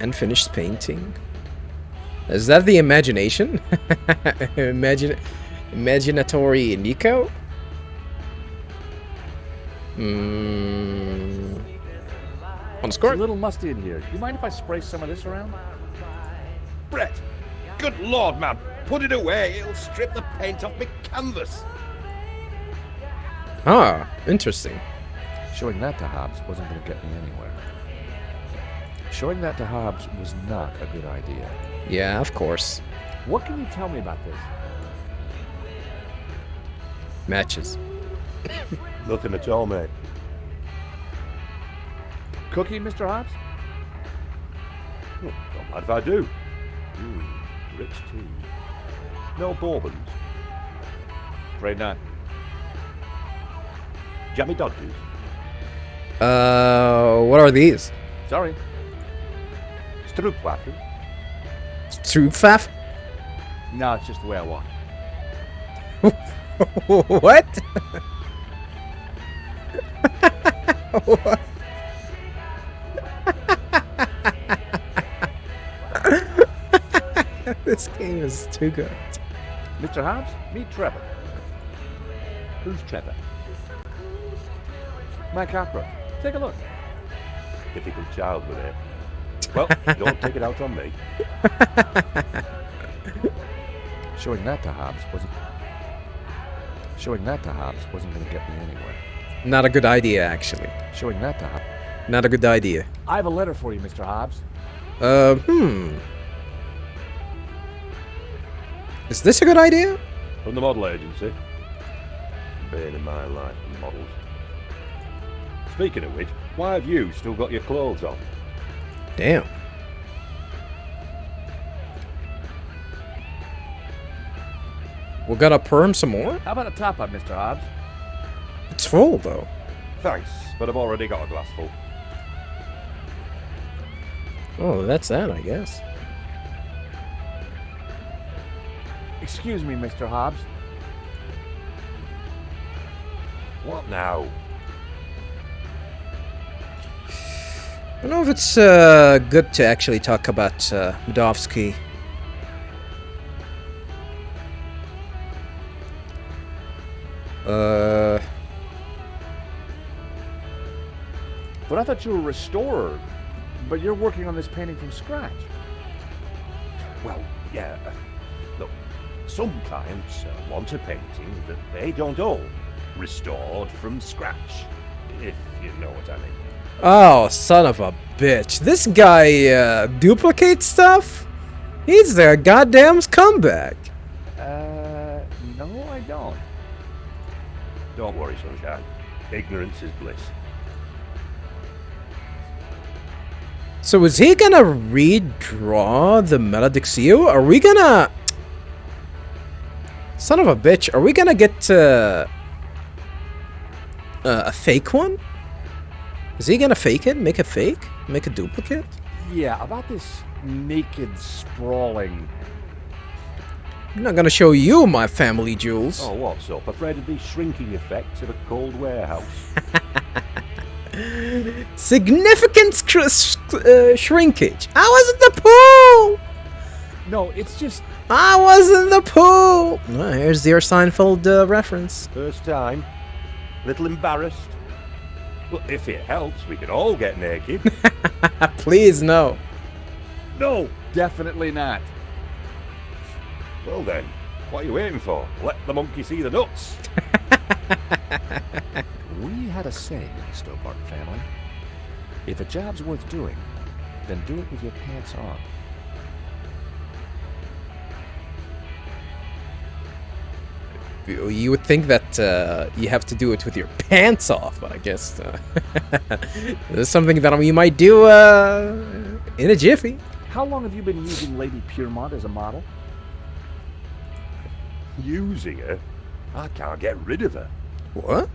Unfinished painting. Is that the imagination? Imaginatory Nico? On score? It's a little musty in here. You mind if I spray some of this around? Brett, good lord, man. Put it away. It'll strip the paint off my canvas. Ah, interesting. Showing that to Hobbs wasn't going to get me anywhere. Showing that to Hobbs was not a good idea. Yeah, of course. What can you tell me about this? Matches. Nothing at all, mate. Cookie, Mr. Hobbs? Don't mind if I do. Rich tea. No bourbons. Afraid not. Jammy Dodgers. What are these? Sorry. Stroopwaffe. Stroopwaffe? No, it's just the way I walk. What? What? This game is too good. Mr. Hobbs, meet Trevor. Who's Trevor? My cockroach. Take a look. Difficult child with it. Well, don't take it out on me. Showing that to Hobbs wasn't going to get me anywhere. Not a good idea, actually. Showing that to Hobbs. Not a good idea. I have a letter for you, Mr. Hobbs. Is this a good idea? From the model agency. Bane in my life, models. Speaking of which, why have you still got your clothes on? Damn. We gotta perm some more? How about a top-up, Mr. Hobbs? It's full, though. Thanks, but I've already got a glass full. Oh, that's that, I guess. Excuse me, Mr. Hobbs. What now? I don't know if it's good to actually talk about Medovsky. But I thought you were a restorer. But you're working on this painting from scratch. Well, yeah. Look, some clients want a painting that they don't own, restored from scratch, if you know what I mean. Oh, son of a bitch. This guy duplicates stuff? He's a goddamn scumbag. No, I don't. Don't worry, sunshine. Ignorance is bliss. So is he gonna redraw the Maledictio? Are we gonna... Son of a bitch, are we gonna get a fake one? Is he gonna fake it? Make a fake? Make a duplicate? Yeah, about this naked sprawling. I'm not gonna show you my family jewels. Oh, what's up? Afraid of the shrinking effects of a cold warehouse? Significant shrinkage. I was in the pool! No, it's just... I was in the pool! Oh, here's your Seinfeld reference. First time. Little embarrassed. Well, if it helps, we can all get naked. Please, no. No! Definitely not. Well then, what are you waiting for? Let the monkey see the nuts. We had a saying in the Stobart family. If a job's worth doing, then do it with your pants on. You would think that you have to do it with your pants off, but I guess this is something that we might do in a jiffy. How long have you been using Lady Piermont as a model? Using her? I can't get rid of her. What?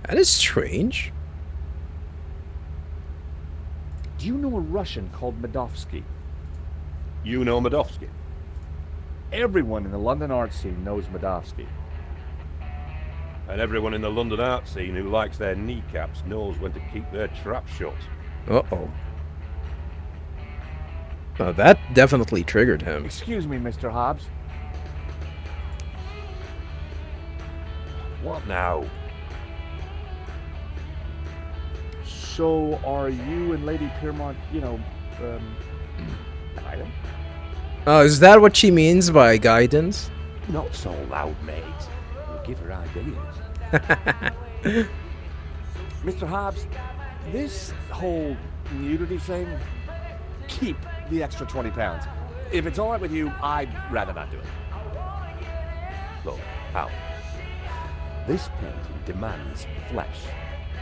That is strange. Do you know a Russian called Medovsky? You know Medovsky? Everyone in the London art scene knows Medovsky. And everyone in the London art scene who likes their kneecaps knows when to keep their trap shut. Uh-oh. Oh, that definitely triggered him. Excuse me, Mr. Hobbs. What now? So are you and Lady Piermont, item? Oh, is that what she means by guidance? Not so loud, mate. We'll give her ideas. Mr. Hobbs, this whole nudity thing, keep the extra 20 pounds. If it's all right with you, I'd rather not do it. Look, Hal. This painting demands flesh.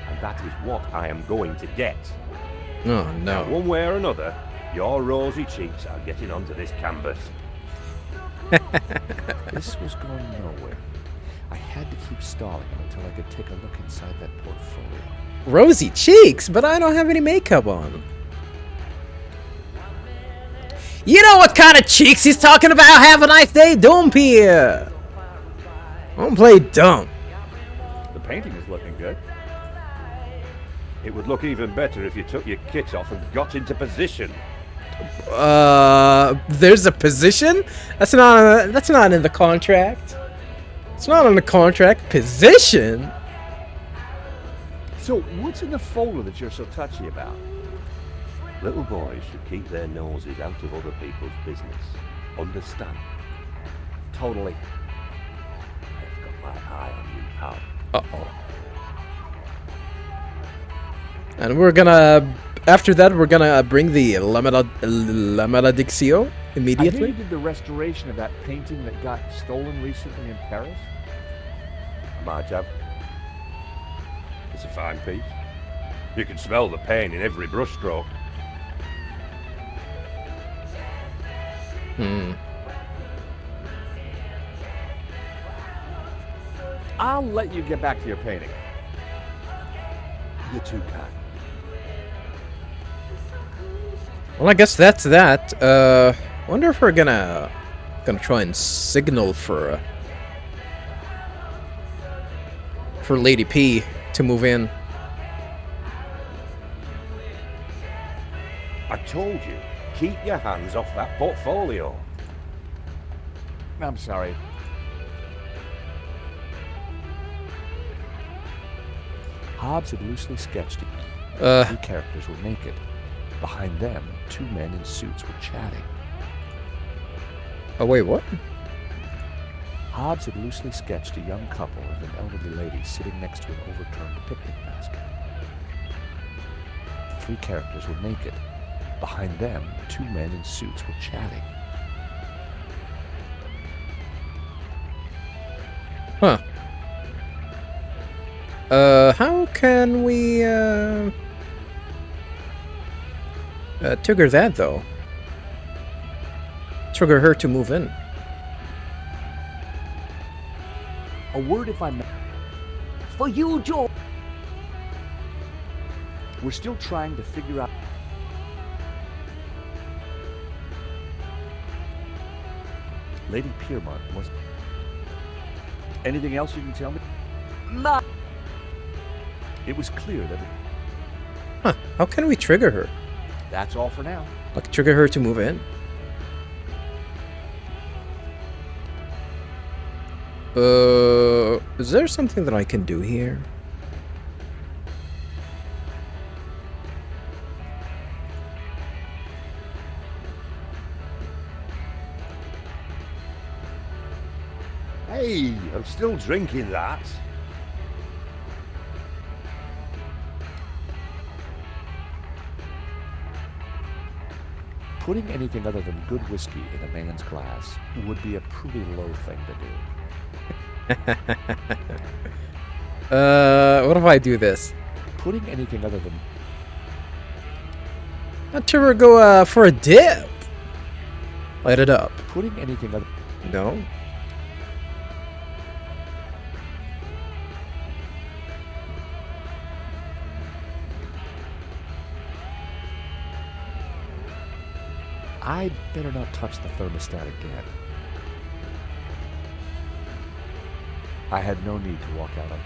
And that is what I am going to get. Oh, no. One way or another, your rosy cheeks are getting onto this canvas. This was going nowhere. I had to keep stalling him until I could take a look inside that portfolio. Rosy cheeks, but I don't have any makeup on. You know what kind of cheeks he's talking about? Have a nice day, don't be don't play dumb. The painting is looking good. It would look even better if you took your kit off and got into position. There's a position? That's not in the contract. It's not in the contract. Position? So, what's in the folder that you're so touchy about? Little boys should keep their noses out of other people's business. Understand? Totally. I've got my eye on you, pal. Uh-oh. And we're gonna... After that, we're gonna bring the La Maledictio I hear immediately. you did the restoration of that painting that got stolen recently in Paris. I might have. It's a fine piece. You can smell the pain in every brushstroke. I'll let you get back to your painting. You're too kind. Well, I guess that's that. Wonder if we're gonna try and signal for Lady P to move in. I told you, keep your hands off that portfolio. I'm sorry. Hobbs had loosely sketched it. Two characters were naked. Behind them, two men in suits were chatting. Oh wait, what? Hobbs had loosely sketched a young couple and an elderly lady sitting next to an overturned picnic basket. The three characters were naked. Behind them, two men in suits were chatting. Huh. How can we, trigger that, though? Trigger her to move in. A word if I may. For you, Joe! We're still trying to figure out... Lady Piermont was... Anything else you can tell me? No. It was clear that... Huh. How can we trigger her? That's all for now. Like, trigger her to move in? Is there something that I can do here? Hey, I'm still drinking that. Putting anything other than good whiskey in a man's glass would be a pretty low thing to do. What if I do this? Putting anything other than... Not sure go for a dip. Light it up. Putting anything other... No. I'd better not touch the thermostat again. I had no need to walk out on.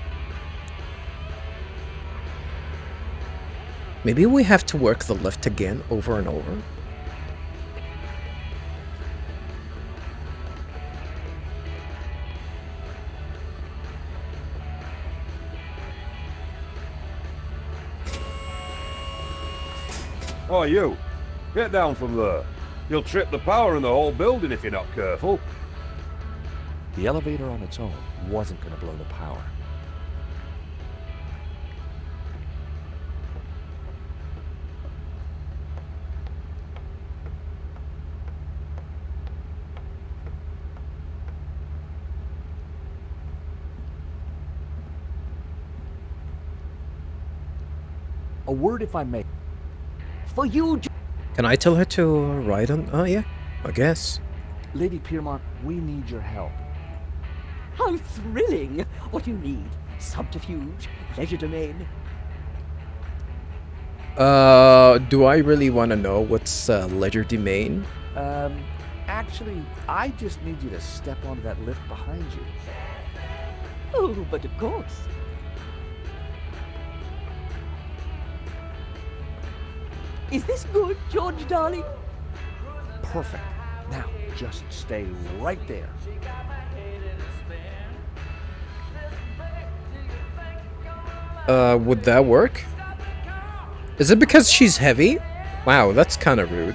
Maybe we have to work the lift again over and over. Oh, you! Get down from there. You'll trip the power in the whole building if you're not careful. The elevator on its own wasn't going to blow the power. A word, if I may. For you, Can I tell her to ride on? Oh, yeah, I guess. Lady Piermont, we need your help. How thrilling! What do you need? Subterfuge? Leisure domain? Do I really want to know what's ledger domain? Actually, I just need you to step onto that lift behind you. Oh, but of course. Is this good, George, darling? Perfect. Now, just stay right there. Would that work? Is it because she's heavy? Wow, that's kind of rude.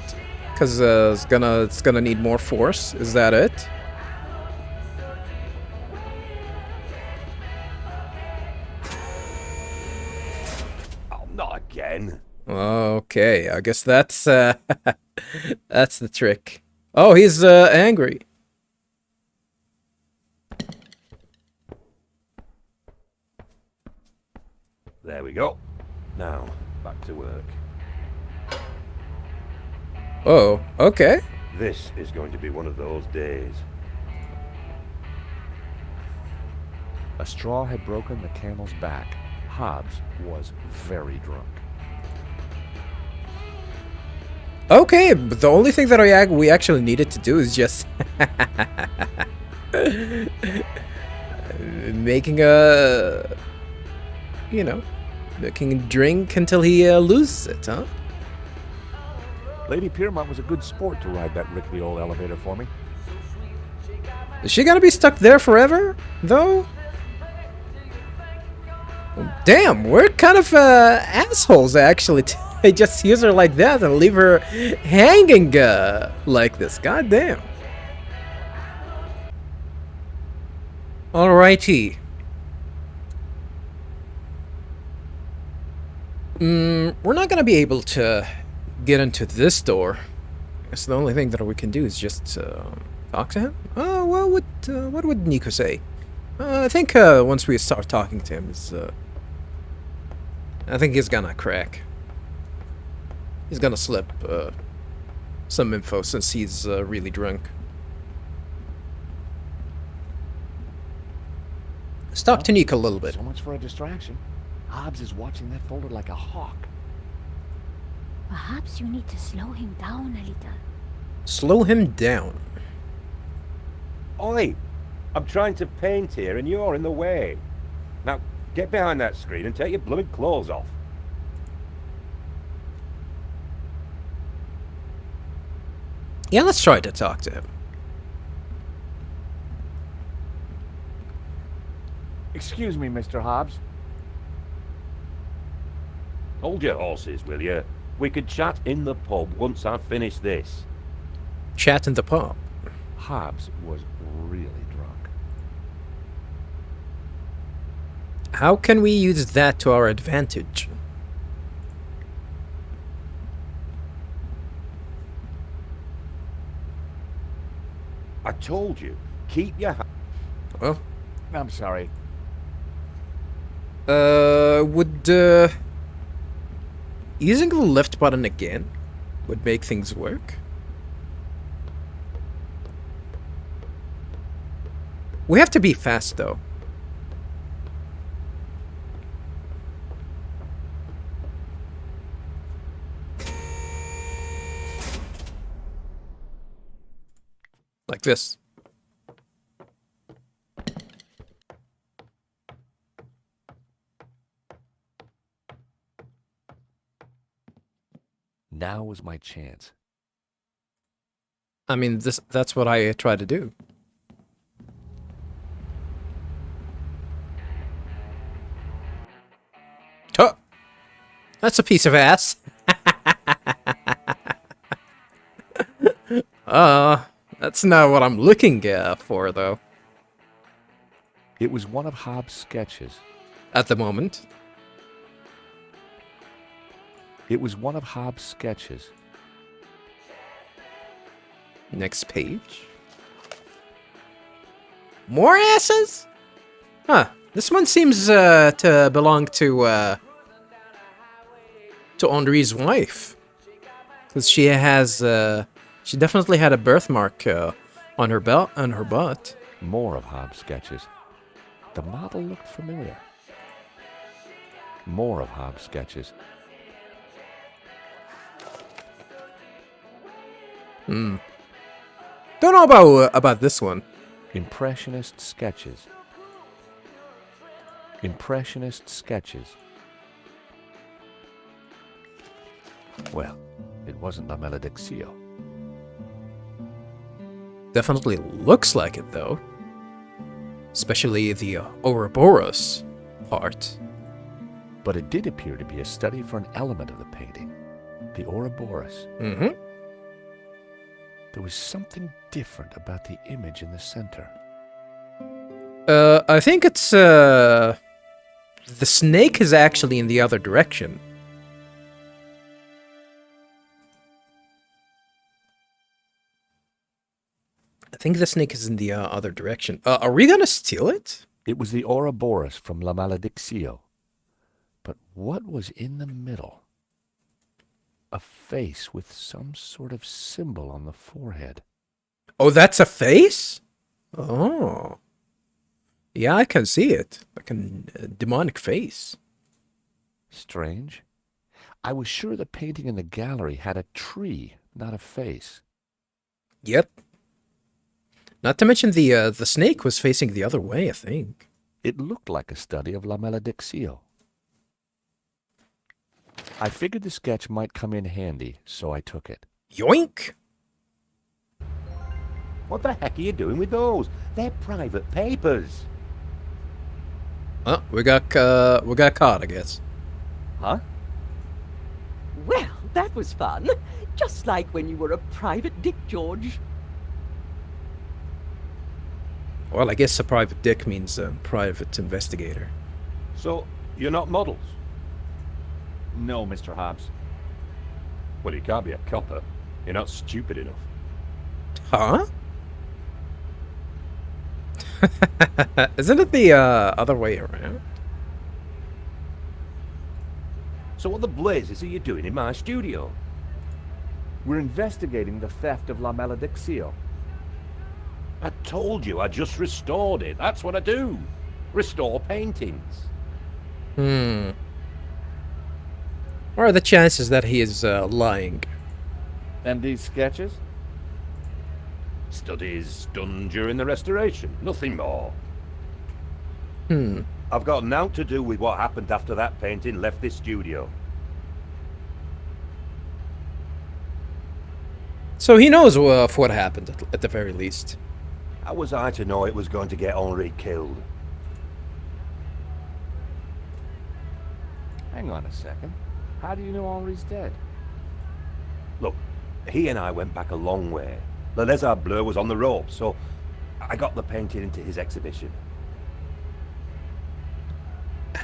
Cause it's gonna need more force. Is that it? Oh, not again. Okay, I guess that's that's the trick. Oh, he's angry. There we go. Now, back to work. Oh, okay. This is going to be one of those days. A straw had broken the camel's back. Hobbs was very drunk. Okay, but the only thing that we actually needed to do is just making a, you know, making a drink until he loses it, huh? Lady Piermont was a good sport to ride that rickety old elevator for me. Is she gonna be stuck there forever, though? Damn, we're kind of assholes, actually. They just use her like that and leave her hanging like this. God damn. Alrighty. We're not gonna be able to get into this door. I guess the only thing that we can do is just talk to him. Oh, well, what would Nico say? I think once we start talking to him, I think he's gonna crack. He's gonna slip some info since he's really drunk. Let's talk to Nico a little bit. So much for a distraction. Hobbs is watching that folder like a hawk. Perhaps you need to slow him down a little. Slow him down. Oi! I'm trying to paint here and you're in the way. Now, get behind that screen and take your blooming clothes off. Yeah, let's try to talk to him. Excuse me, Mr. Hobbs. Hold your horses, will you? We could chat in the pub once I've finished this. Chat in the pub. Hobbs was really drunk. How can we use that to our advantage? I told you, keep your Well, I'm sorry. would using the lift button again would make things work? We have to be fast, though. Like this. Now was my chance. I mean, that's what I try to do. Oh! That's a piece of ass. That's not what I'm looking for, though. It was one of Hobbs' sketches. At the moment. It was one of Hobbs' sketches. Next page. More asses? Huh. This one seems to belong to Henri's wife. Because she has, she definitely had a birthmark on her belt, on her butt. More of Hobbs' sketches. The model looked familiar. More of Hobbs' sketches. Don't know about this one. Impressionist sketches. Impressionist sketches. Well, it wasn't La Malediccio. Definitely looks like it, though. Especially the Ouroboros part. But it did appear to be a study for an element of the painting. The Ouroboros. Mm-hmm. There was something different about the image in the center. I think it's, the snake is actually in the other direction. I think the snake is in the other direction. Are we gonna steal it? It was the Ouroboros from La Malediccio. But what was in the middle? A face with some sort of symbol on the forehead. Oh, that's a face? Oh. Yeah, I can see it. Like a demonic face. Strange. I was sure the painting in the gallery had a tree, not a face. Yep. Not to mention the snake was facing the other way, I think. It looked like a study of La Malediccio. I figured the sketch might come in handy, so I took it. Yoink! What the heck are you doing with those? They're private papers. Oh, we got caught, I guess. Huh? Well, that was fun. Just like when you were a private dick, George. Well, I guess a private dick means private investigator. So, you're not models? No, Mr. Hobbs. Well, you can't be a copper. You're not stupid enough. Huh? Isn't it the other way around? So what the blazes are you doing in my studio? We're investigating the theft of La Malediccio. I told you I just restored it. That's what I do. Restore paintings. What are the chances that he is lying? And these sketches? Studies done during the restoration. Nothing more. I've got nothing to do with what happened after that painting left this studio. So he knows of what happened, at the very least. How was I to know it was going to get Henri killed? Hang on a second. How do you know Henri's dead? Look, he and I went back a long way. The Lézard Bleu was on the ropes, so I got the painting into his exhibition.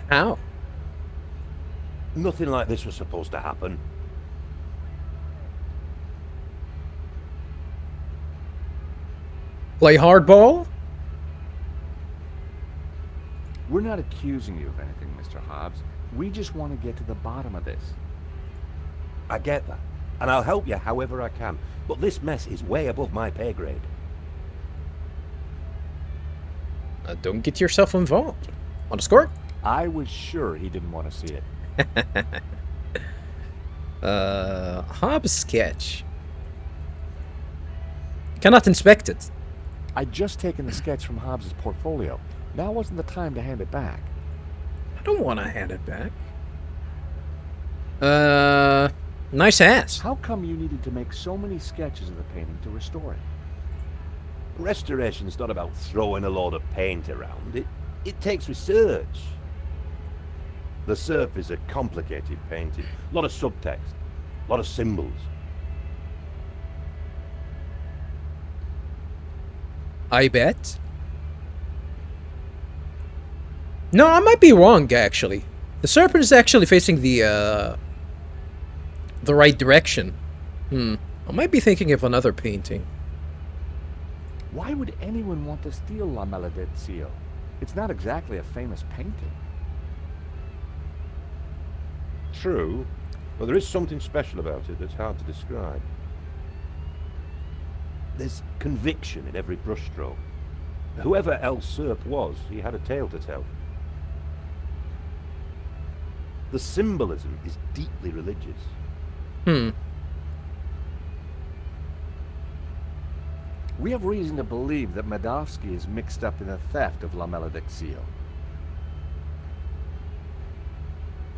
How? Nothing like this was supposed to happen. Play hardball? We're not accusing you of anything, Mr. Hobbs. We just want to get to the bottom of this. I get that, and I'll help you however I can, but this mess is way above my pay grade. Don't get yourself involved. Want to score? I was sure he didn't want to see it. Hobbs sketch. Cannot inspect it. I'd just taken the sketch from Hobbs's portfolio. Now wasn't the time to hand it back. I don't want to hand it back. Nice ass. How come you needed to make so many sketches of the painting to restore it? Restoration's not about throwing a load of paint around. It takes research. The Serp is a complicated painting. A lot of subtext. A lot of symbols. I bet. No, I might be wrong, actually. The Serpent is actually facing the right direction. I might be thinking of another painting. Why would anyone want to steal La Maledizio? It's not exactly a famous painting. True, but there is something special about it that's hard to describe. There's conviction in every brushstroke. Whoever El Serp was, he had a tale to tell. The symbolism is deeply religious. We have reason to believe that Medovsky is mixed up in the theft of La Maledizio.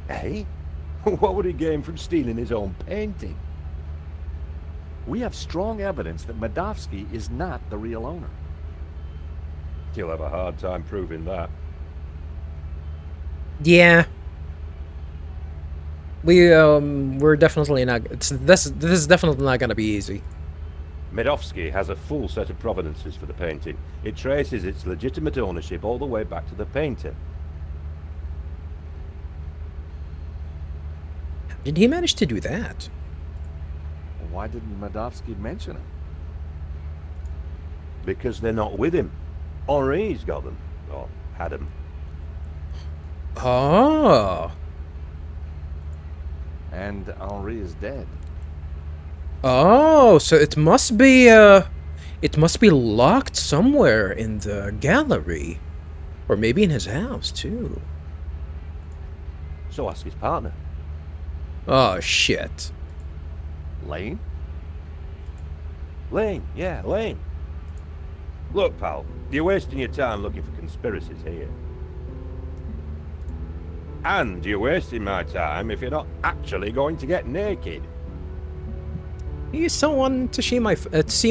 Eh? What would he gain from stealing his own painting? We have strong evidence that Medovsky is not the real owner. He'll have a hard time proving that. Yeah. We're definitely not. This is definitely not gonna be easy. Medovsky has a full set of provenances for the painting. It traces its legitimate ownership all the way back to the painter. Did he manage to do that? Why didn't Medovsky mention it? Because they're not with him. Henri's got them. Or had them. Oh. And Henri is dead. Oh, so it must be locked somewhere in the gallery. Or maybe in his house too. So ask his partner. Oh shit. Lane? Lane, yeah, Lane. Look, pal, you're wasting your time looking for conspiracies here. And you're wasting my time if you're not actually going to get naked. You someone to see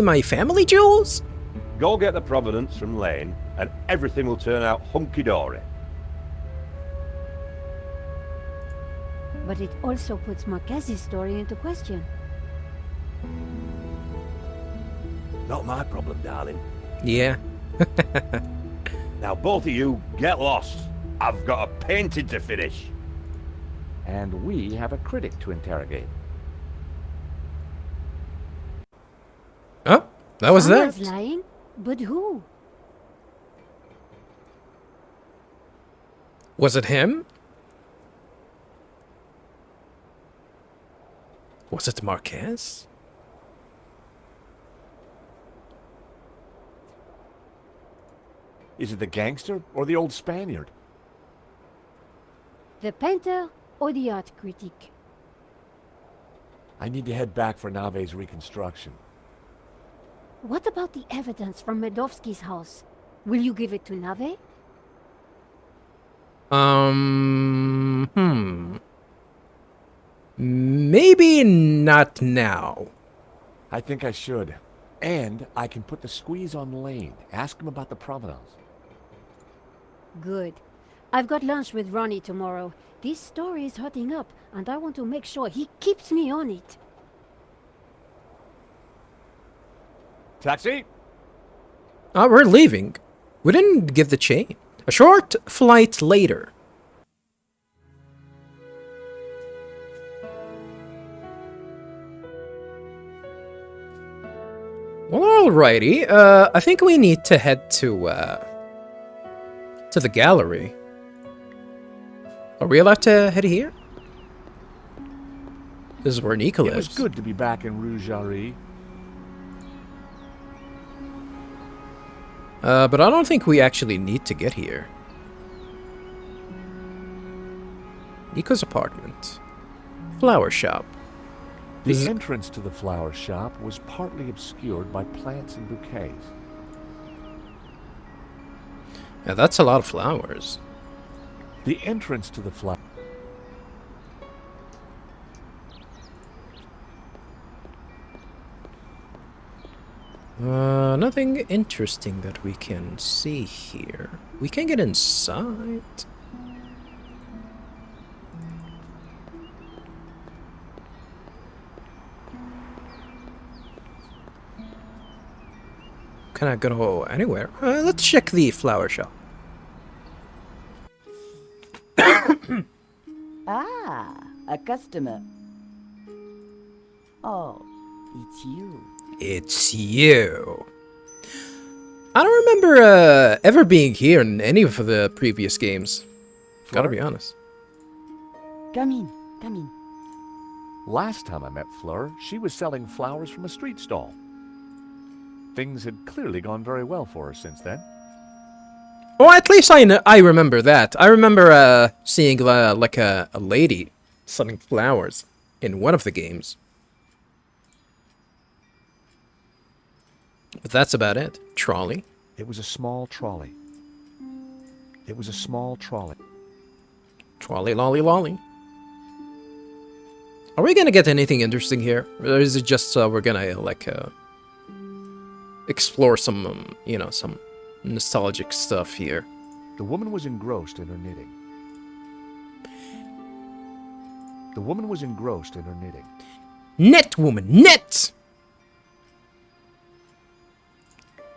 my family jewels? Go get the provenance from Lane, and everything will turn out hunky-dory. But it also puts Marquez's story into question. Not my problem, darling. Yeah. Now both of you, get lost. I've got a painting to finish. And we have a critic to interrogate. Oh, that was that. Someone's lying, but who? Was it him? Was it Marquez? Is it the gangster or the old Spaniard? The painter or the art critic? I need to head back for Nave's reconstruction. What about the evidence from Medovsky's house? Will you give it to Nave? Maybe not now. I think I should. And I can put the squeeze on Lane. Ask him about the provenance. Good. I've got lunch with Ronnie tomorrow. This story is hotting up, and I want to make sure he keeps me on it. Taxi? We're leaving. We didn't give the chain. A short flight later. Well, alrighty. I think we need to head to the gallery. Are we allowed to head here? This is where Nika It was lives. good to be back in Rougerie. But I don't think we actually need to get here. Nika's apartment. Flower shop. The entrance to the flower shop was partly obscured by plants and bouquets. Yeah, that's a lot of flowers. The entrance to the flower... Nothing interesting that we can see here. We can get inside. Can I go anywhere? Let's check the flower shop. Ah, a customer. Oh, it's you. It's you. I don't remember ever being here in any of the previous games. Gotta be honest. Come in, come in. Last time I met Fleur, she was selling flowers from a street stall. Things had clearly gone very well for her since then. Well, at least I remember that. I remember seeing like a lady selling flowers in one of the games. But that's about it. Trolley. It was a small trolley. It was a small trolley. Trolley, lolly, lolly. Are we gonna get anything interesting here? Or is it just we're gonna, like, explore some, you know, some nostalgic stuff here? The woman was engrossed in her knitting. The woman was engrossed in her knitting. Net, woman, net!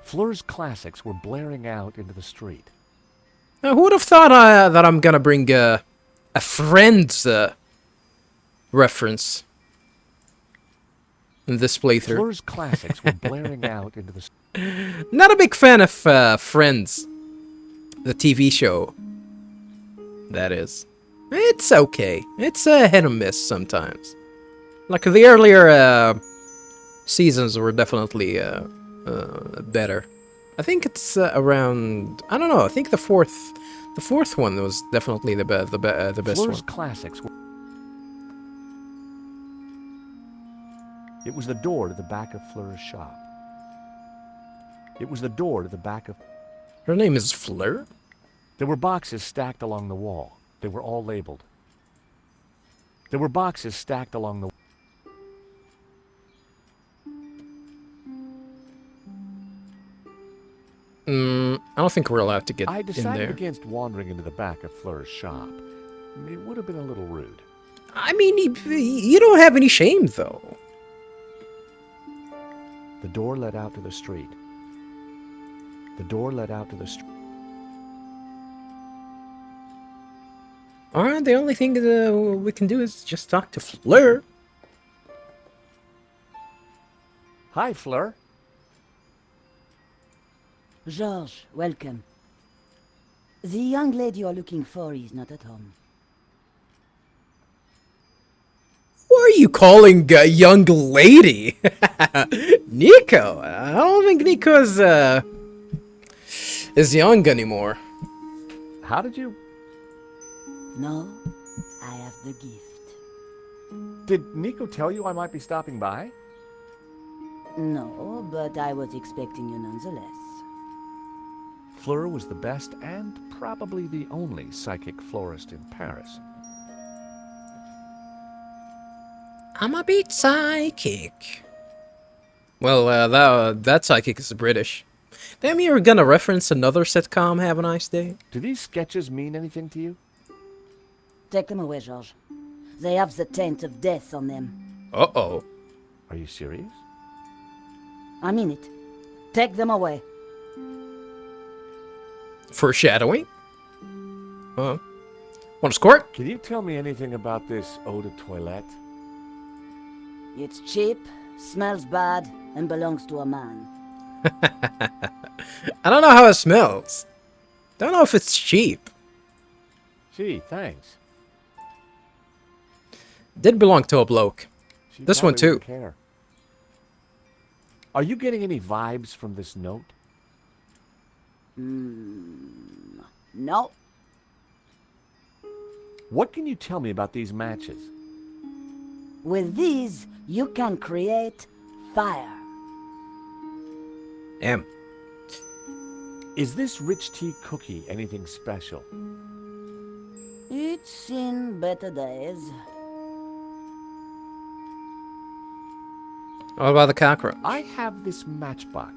Fleur's classics were blaring out into the street. Now, who would have thought that I'm gonna bring a Friends reference in this playthrough? Fleur's classics were blaring out into the street. Not a big fan of Friends, the TV show. That is. It's okay. It's a hit and miss sometimes. Like the earlier seasons were definitely better. I think it's around. I don't know. I think the fourth one was definitely the best Fleur's one. classics were... It was the door to the back of Fleur's shop. It was the door to the back of... Her name is Fleur? There were boxes stacked along the wall. They were all labeled. There were boxes stacked along the... I don't think we're allowed to get I in decided there. against wandering into the back of Fleur's shop. It would have been a little rude. I mean, you don't have any shame, though. The door led out to the street. The door led out to the street. Alright, the only thing we can do is just talk to Fleur. Hi, Fleur. Georges, welcome. The young lady you're looking for is not at home. What are you calling a young lady? Nico. I don't think Nico is young anymore. How did you... No, I have the gift. Did Nico tell you I might be stopping by? No, but I was expecting you nonetheless. Fleur was the best and probably the only psychic florist in Paris. I'm a bit psychic. Well, that psychic is British. Damn, you're gonna reference another sitcom, Have a Nice Day? Do these sketches mean anything to you? Take them away, Georges. They have the taint of death on them. Uh-oh. Are you serious? I mean it. Take them away. Foreshadowing? Want to squirt? Can you tell me anything about this eau de toilette? It's cheap, smells bad, and belongs to a man. I don't know how it smells. Don't know if it's cheap. Gee, thanks. Did belong to a bloke. She This one probably too. wouldn't care. Are you getting any vibes from this note? No. What can you tell me about these matches? With these, you can create fire. Damn. Is this rich tea cookie anything special? It's seen better days. What about the cockroach? I have this matchbox.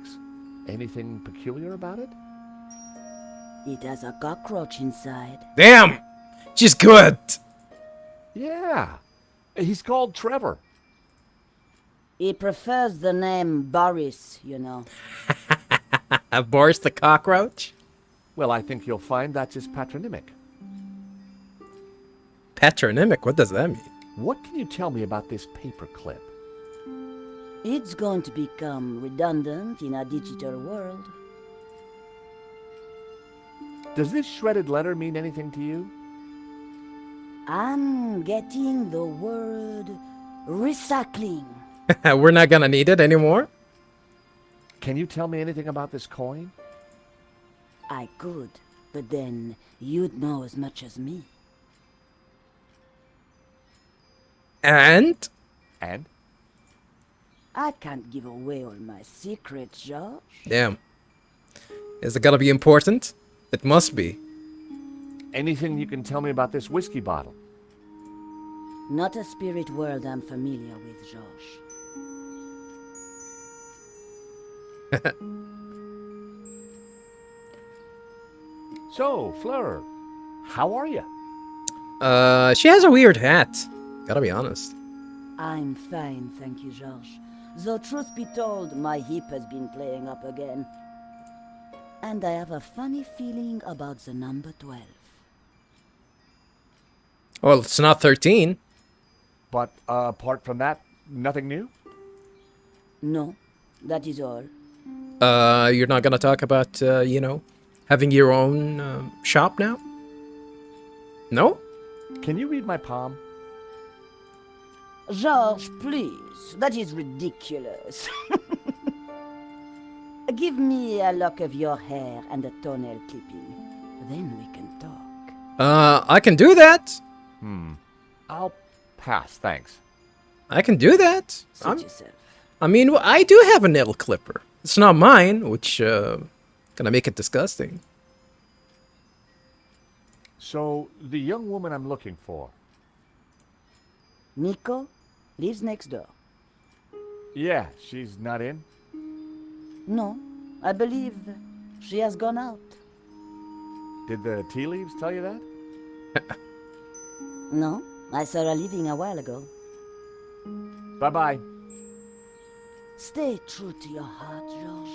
Anything peculiar about it? It has a cockroach inside. Damn! She's good! Yeah. He's called Trevor. He prefers the name Boris, you know. Boris the cockroach? Well, I think you'll find that's his patronymic. Patronymic? What does that mean? What can you tell me about this paperclip? It's going to become redundant in a digital world. Does this shredded letter mean anything to you? I'm getting the word recycling. We're not gonna need it anymore? Can you tell me anything about this coin? I could, but then you'd know as much as me. And? And? I can't give away all my secrets, George. Damn. Is it gonna be important? It must be. Anything you can tell me about this whiskey bottle? Not a spirit world I'm familiar with, George. So, Fleur, how are you? She has a weird hat. Gotta be honest. I'm fine, thank you, George. Though truth be told, my hip has been playing up again. And I have a funny feeling about the number 12. Well, it's not 13. But apart from that, nothing new? No, that is all. You're not gonna talk about, having your own shop now? No? Can you read my palm? George, please, that is ridiculous. Give me a lock of your hair and a toenail clipping. Then we can talk. I can do that. I'll pass, thanks. I can do that. Suit yourself. I mean, I do have a nail clipper. It's not mine, which, gonna make it disgusting. So, the young woman I'm looking for. Nico lives next door. Yeah, she's not in? No, I believe she has gone out. Did the tea leaves tell you that? No, I saw her leaving a while ago. Bye-bye. Stay true to your heart, George.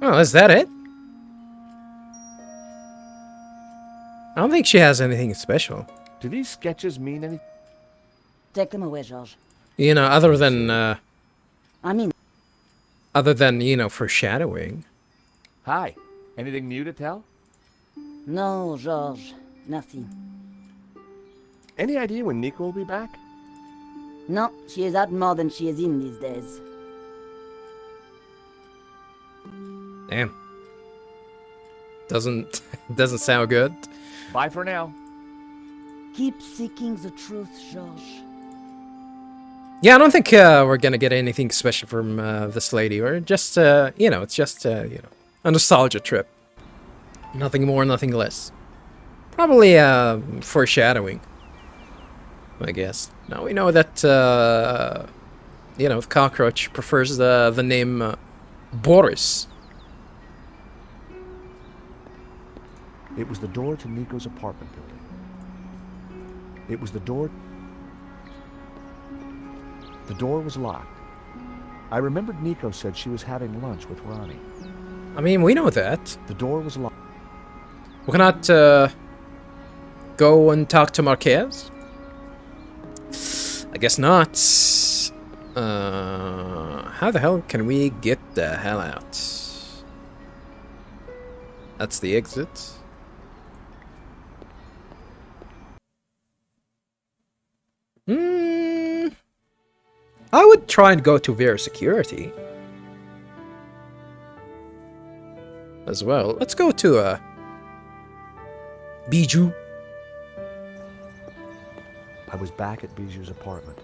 Oh, is that it? I don't think she has anything special. Do these sketches mean anything? Take them away, George. Other than, I mean, foreshadowing. Hi. Anything new to tell? no, George, nothing. Any idea when Nico will be back? No, she is out more than she is in these days. Damn. Doesn't sound good. Bye for now. Keep seeking the truth, George. Yeah, I don't think we're gonna get anything special from this lady. Or just, it's just, a nostalgia trip. Nothing more, nothing less. Probably foreshadowing, I guess. Now we know that, the cockroach prefers the name Boris. It was the door to Nico's apartment building. It was the door... The door was locked. I remembered Nico said she was having lunch with Ronnie. I mean, we know that. The door was locked. We cannot go and talk to Marquez? I guess not. How the hell can we get the hell out? That's the exit. I would try and go to Vera Security as well. Let's go to Bijou. I was back at Bijou's apartment.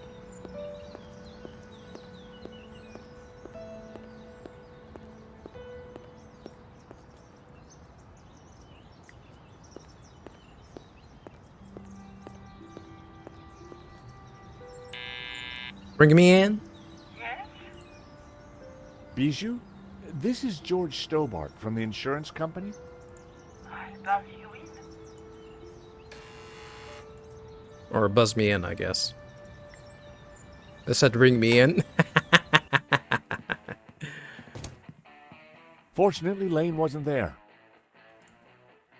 Bring me in. Bijou, this is George Stobart from the insurance company. Or buzz me in, I guess. They said bring me in. Fortunately, Lane wasn't there.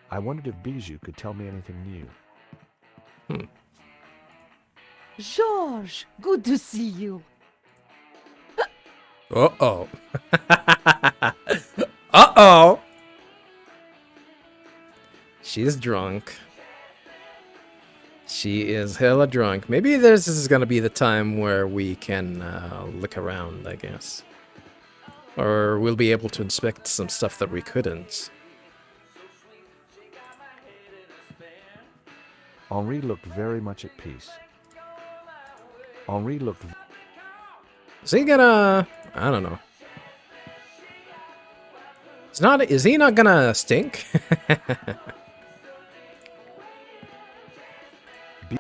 I wondered if Bijou could tell me anything new. George, good to see you. Uh-oh. Uh-oh. She's drunk. She is hella drunk. Maybe this is gonna be the time where we can look around, I guess. Or we'll be able to inspect some stuff that we couldn't. Henri looked very much at peace. Henri looked... Is he gonna... I don't know. Is he not gonna stink?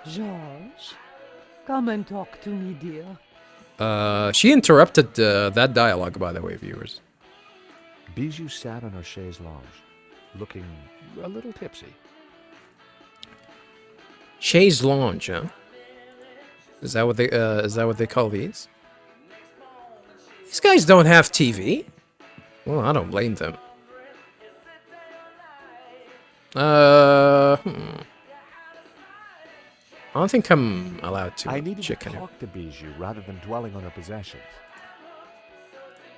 George, come and talk to me, dear. She interrupted that dialogue, by the way, viewers. Bijou sat on her chaise lounge, looking a little tipsy. Chaise lounge, huh? Is that what they call these? These guys don't have TV. Well, I don't blame them. I don't think I'm allowed to. I needed to check in. talk to Bijou rather than dwelling on her possessions.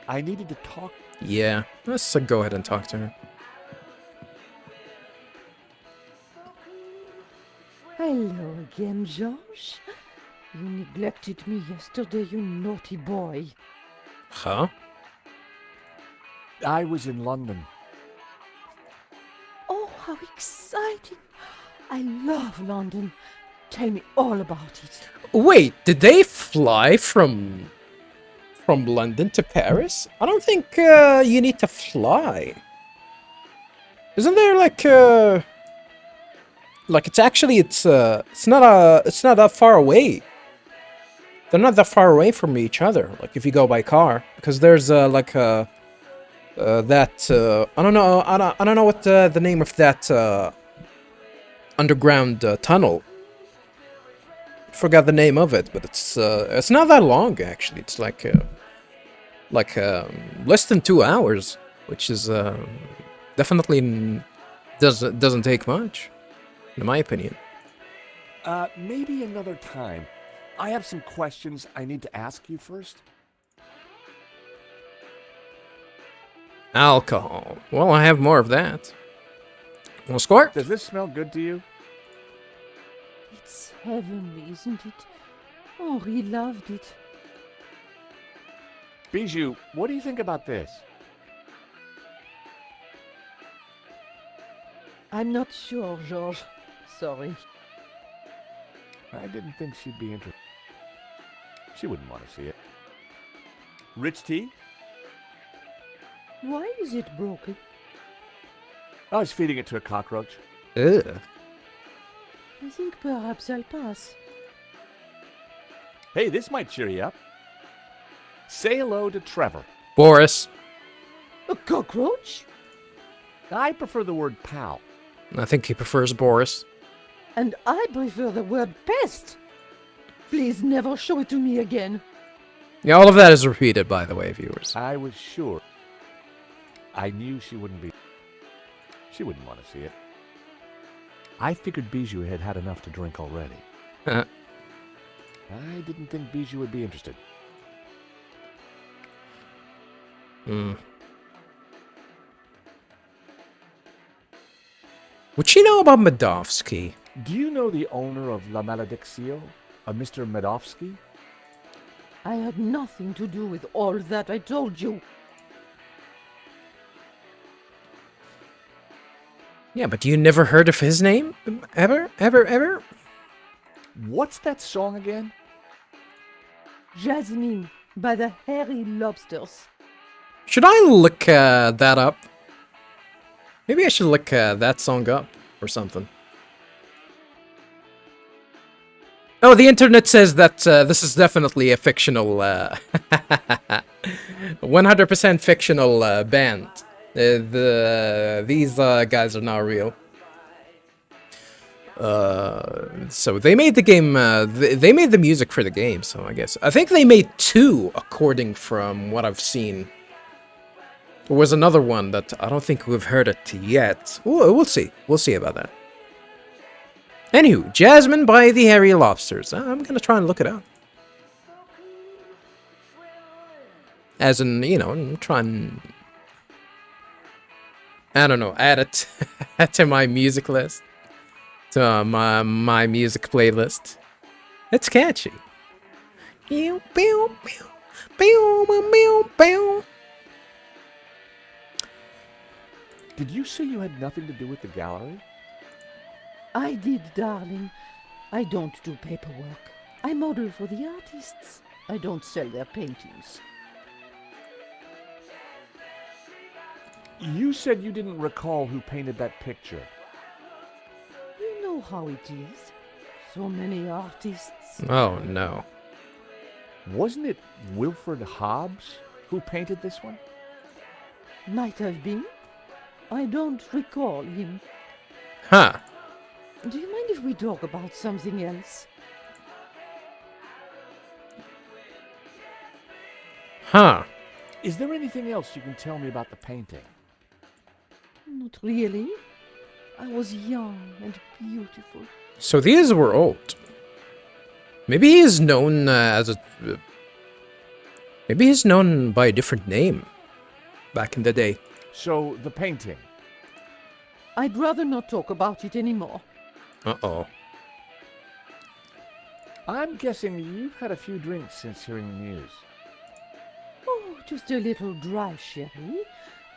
I needed to talk... Yeah, let's go ahead and talk to her. Hello again, George. You neglected me yesterday, you naughty boy. Huh? I was in London. Oh, how exciting. I love London. Tell me all about it. Wait, did they fly from London to Paris? I don't think you need to fly. Isn't there like it's actually it's not that far away. They're not that far away from each other. Like if you go by car, because there's that I don't know what the name of that underground tunnel. Forgot the name of it, but it's not that long actually. It's like less than 2 hours, which is definitely doesn't take much, in my opinion. Maybe another time. I have some questions I need to ask you first. Alcohol. Well, I have more of that. Want to squirt? Does this smell good to you? It's heavenly, isn't it? Henri loved it. Bijou, what do you think about this? I'm not sure, George. Sorry. I didn't think she'd be interested. She wouldn't want to see it. Rich tea? Why is it broken? I was feeding it to a cockroach. Ugh. I think perhaps I'll pass. Hey, this might cheer you up. Say hello to Trevor. Boris. A cockroach? I prefer the word pal. I think he prefers Boris. And I prefer the word pest. Please never show it to me again. Yeah, all of that is repeated, by the way, viewers. I was sure. I knew she wouldn't be. She wouldn't want to see it. I figured Bijou had had enough to drink already. I didn't think Bijou would be interested. Would she know about Medovsky? Do you know the owner of La Malediccio? A Mr. Medovsky? I had nothing to do with all that, I told you. Yeah, but you never heard of his name? Ever? Ever? Ever? What's that song again? Jasmine by the Hairy Lobsters. Should I look that up? Maybe I should look that song up or something. Oh, the internet says that this is definitely a fictional, 100% fictional band. These guys are not real. So they made the game. They made the music for the game. So I think they made 2, according from what I've seen. There was another one that I don't think we've heard it yet. We'll see. We'll see about that. Anywho, Jasmine by the Hairy Lobsters. I'm gonna try and look it up. As in, you know, try and, I don't know, add it to my music list. To my music playlist. It's catchy. Pew, pew, pew, pew, pew, pew. Did you say you had nothing to do with the gallery? I did, darling. I don't do paperwork. I model for the artists. I don't sell their paintings. You said you didn't recall who painted that picture. You know how it is. So many artists. Oh no. Wasn't it Wilfred Hobbs who painted this one? Might have been. I don't recall him. Huh. Do you mind if we talk about something else? Huh. Is there anything else you can tell me about the painting? Not really. I was young and beautiful. So these were old. Maybe he is known as a... maybe he's known by a different name back in the day. So, the painting. I'd rather not talk about it anymore. Uh-oh. I'm guessing you've had a few drinks since hearing the news. Oh, just a little dry sherry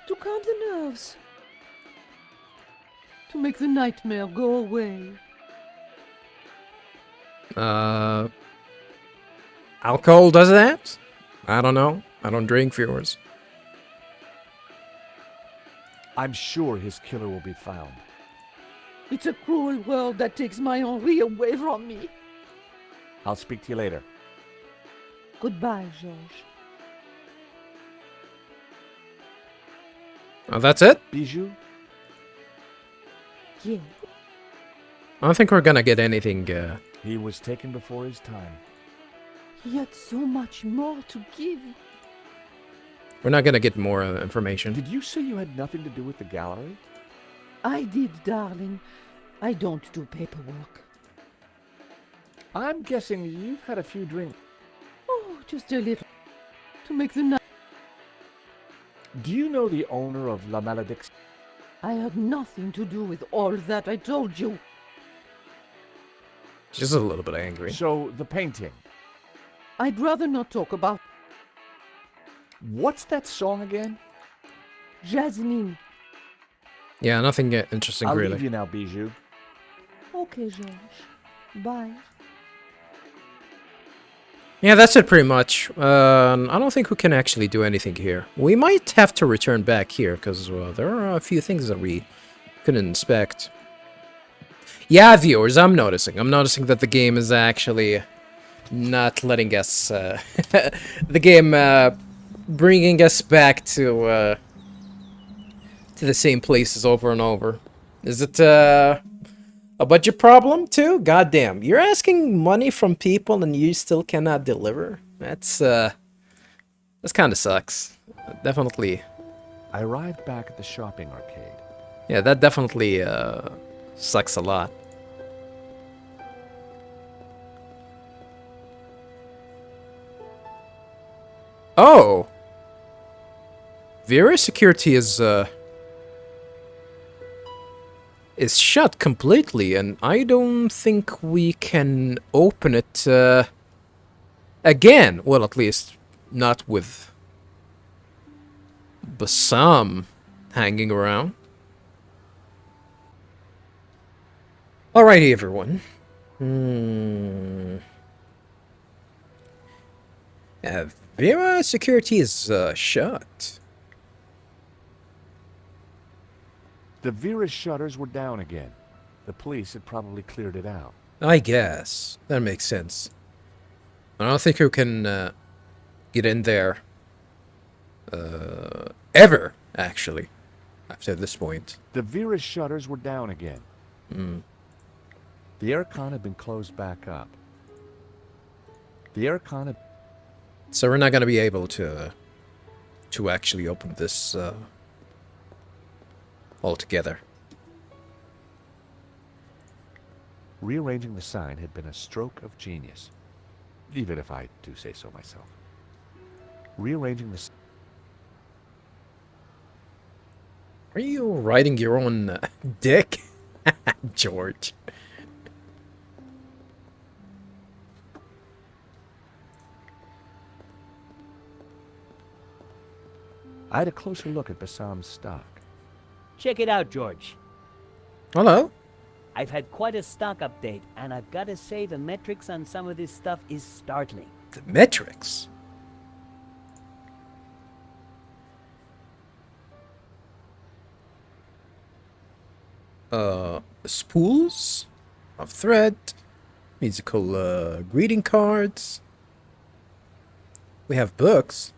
to calm the nerves. To make the nightmare go away. Alcohol does that? I don't know. I don't drink, viewers. I'm sure his killer will be found. It's a cruel world that takes my Henri away from me. I'll speak to you later. Goodbye, Georges. Oh, that's it? Bijou? Yeah. I don't think we're gonna get anything, He was taken before his time. He had so much more to give. we're not gonna get more information. Did you say you had nothing to do with the gallery? I did, darling. I don't do paperwork. I'm guessing you've had a few drinks. Oh, just a little. To make the night. Do you know the owner of La Malédiction? I had nothing to do with all that, I told you. She's a little bit angry. So, the painting. I'd rather not talk about What's that song again? Jasmine. Yeah, nothing interesting, I'll really. leave you now, Bijou. Okay, Georges. Bye. Yeah, that's it pretty much. I don't think we can actually do anything here. We might have to return back here, because there are a few things that we couldn't inspect. Yeah, viewers, I'm noticing. I'm noticing that the game is actually not letting us... the game bringing us back to the same places over and over. Is it a budget problem too? Goddamn, you're asking money from people and you still cannot deliver? That's kind of sucks. Definitely. I arrived back at the shopping arcade. Yeah, that definitely sucks a lot. Oh! Vera security is shut completely, and I don't think we can open it again. Well, at least not with Bassam hanging around. Alrighty, everyone. Vera security is shut. The Vera's shutters were down again. The police had probably cleared it out. I guess. That makes sense. I don't think you can get in there ever, actually, after this point. The Vera's shutters were down again. The aircon had been closed back up. The aircon had... So we're not going to be able to actually open this altogether. Rearranging the sign had been a stroke of genius, even if I do say so myself. Rearranging the... Are you riding your own dick, George? I had a closer look at Bassam's stock. Check it out, George. Hello? I've had quite a stock update, and I've got to say the metrics on some of this stuff is startling. The metrics? Spools of thread, musical greeting cards. We have books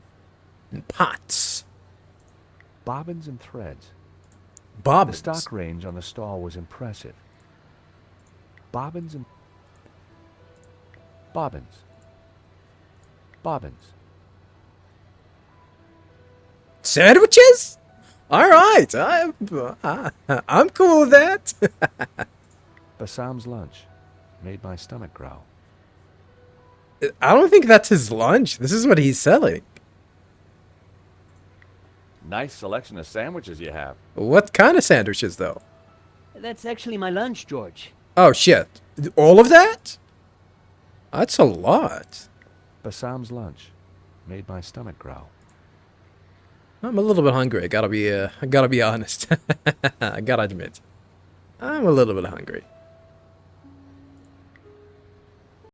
and pots. Bobbins and threads. The Bobbins. stock range on the stall was impressive. Bobbins and... Bobbins. Bobbins. Sandwiches? All right, I'm cool with that. Bassam's lunch made my stomach growl. I don't think that's his lunch. This is what he's selling. Nice selection of sandwiches you have. What kind of sandwiches, though? That's actually my lunch, George. Oh, shit. All of that? That's a lot. Bassam's lunch made my stomach growl. I'm a little bit hungry. I gotta be honest. I gotta admit. I'm a little bit hungry.